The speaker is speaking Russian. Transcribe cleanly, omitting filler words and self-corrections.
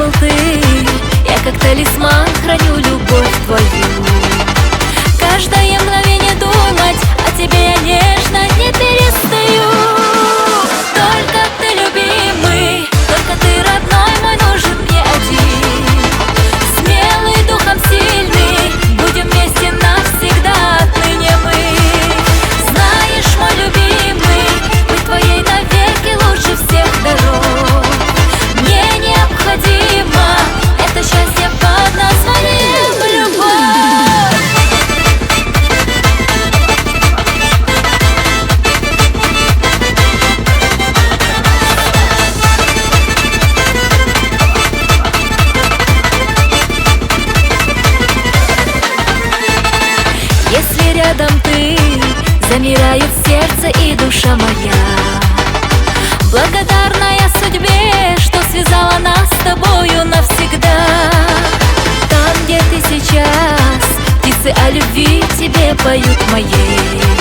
пришел ты, я как талисман храню любовь твою. Каждое мгновение думать о тебе я нежно не перестаю. Только ты любимый, только ты родной мой, нужен мне один. Смелый, духом сильный, будем вместе навсегда отныне мы. Знаешь, мой любимый, быть твоей навеки лучше всех дорог. Мне необходимо это счастье под названием любовь. Если рядом ты, замирает сердце и душа моя. Благодарная судьбе, что связала нас с тобою навсегда. Там, где ты сейчас, птицы о любви тебе поют моей.